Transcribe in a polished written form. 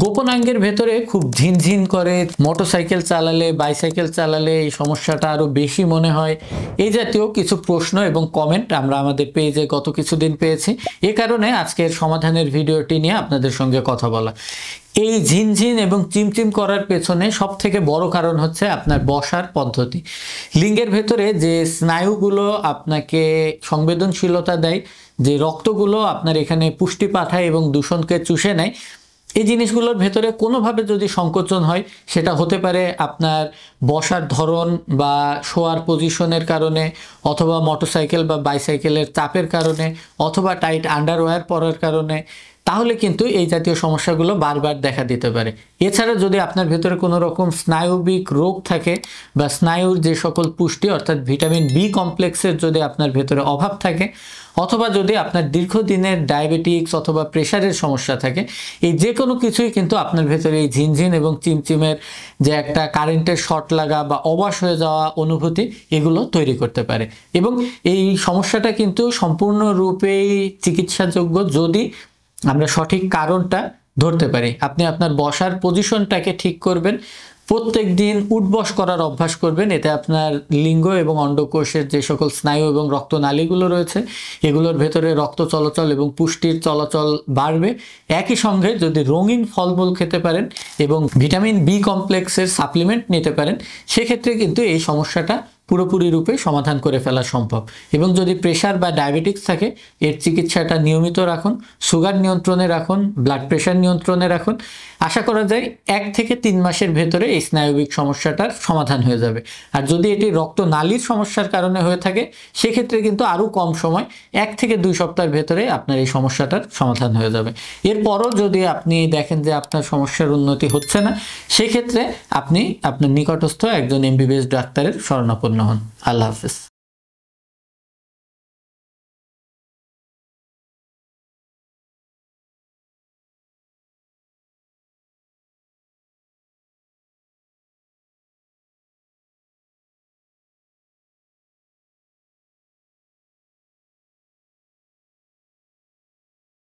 গোপনাঙ্গের ভেতরে খুব ঝিনঝিন করে, মোটরসাইকেল চালালে বাইসাইকেল চালালে এই সমস্যাটা আরো বেশি মনে হয়, এই জাতীয় কিছু প্রশ্ন এবং কমেন্ট আমরা আমাদের পেজে গত কিছুদিন পেয়েছি। এ কারণে আজকের সমাধানের ভিডিওটি নিয়ে আপনাদের সঙ্গে কথা বলা। এই ঝিনঝিন এবং চিমচিম করার পেছনে সব থেকে বড় কারণ হচ্ছে আপনার বসার পদ্ধতি। লিঙ্গের ভেতরে যে স্নায়ুগুলো আপনাকে সংবেদনশীলতা দেয়, যে রক্তগুলো আপনার এখানে পুষ্টি পাঠায় এবং দূষণকে চুষে নেয়, এই জিনিসগুলোর ভেতরে কোনোভাবে যদি সংকোচন হয়, সেটা হতে পারে আপনার বসার ধরন বা শোয়ার পজিশনের কারণে, অথবা মোটরসাইকেল বা বাইসাইকেলের চাপের কারণে, অথবা টাইট আন্ডারওয়্যার পরার কারণে, তাহলে কিন্তু এই জাতীয় সমস্যাগুলো বারবার দেখা দিতে পারে। এছাড়া যদি আপনার ভেতরে কোনো রকম স্নায়বিক রোগ থাকে বা স্নায়ুর যে সকল পুষ্টি অর্থাৎ ভিটামিন বি কমপ্লেক্সের যদি আপনার ভেতরে অভাব থাকে, অথবা যদি আপনার দীর্ঘদিনের ডায়াবেটিক্স অথবা প্রেশারের সমস্যা থাকে, এই যে কোনো কিছুই কিন্তু আপনার ভেতরে এই ঝিনঝিন এবং চিমচিমের যে একটা কারেন্টের শর্ট লাগা বা অবাস হয়ে যাওয়া অনুভূতি, এগুলো তৈরি করতে পারে। এবং এই সমস্যাটা কিন্তু সম্পূর্ণরূপেই চিকিৎসাযোগ্য যদি আমরা সঠিক কারণটা ধরতে পারি। আপনি আপনার বসার পজিশনটাকে ঠিক করবেন, প্রত্যেক দিন উঠবস করার অভ্যাস করবেন, এতে আপনার লিঙ্গ এবং অন্ডকোষের যে সকল স্নায়ু এবং রক্তনালীগুলো রয়েছে, এগুলোর ভেতরে রক্ত চলাচল এবং পুষ্টির চলাচল বাড়বে। একই সঙ্গে যদি রঙিন ফলমূল খেতে পারেন এবং ভিটামিন বি কমপ্লেক্সের সাপ্লিমেন্ট নিতে পারেন, সেক্ষেত্রে কিন্তু এই সমস্যাটা পুরোপুরি রূপে সমাধান করে ফেলা সম্ভব। এবং যদি প্রেশার বা ডায়াবেটিক্স থাকে, এর চিকিৎসাটা নিয়মিত রাখুন, সুগার নিয়ন্ত্রণে রাখুন, ব্লাড প্রেশার নিয়ন্ত্রণে রাখুন। আশা করা যায় 1 থেকে 3 মাসের ভেতরে এই স্নায়বিক সমস্যাটার সমাধান হয়ে যাবে। আর যদি এটি রক্তনালীর সমস্যার কারণে হয়ে থাকে, সেক্ষেত্রে কিন্তু আরও কম সময়, 1 থেকে 2 সপ্তাহের ভেতরে আপনার এই সমস্যাটার সমাধান হয়ে যাবে। এরপরও যদি আপনি দেখেন যে আপনার সমস্যার উন্নতি হচ্ছে না, সেক্ষেত্রে আপনি আপনার নিকটস্থ একজন এমবিবিএস ডাক্তারের শরণাপন্ন হন। আল্লাহ হাফেজ।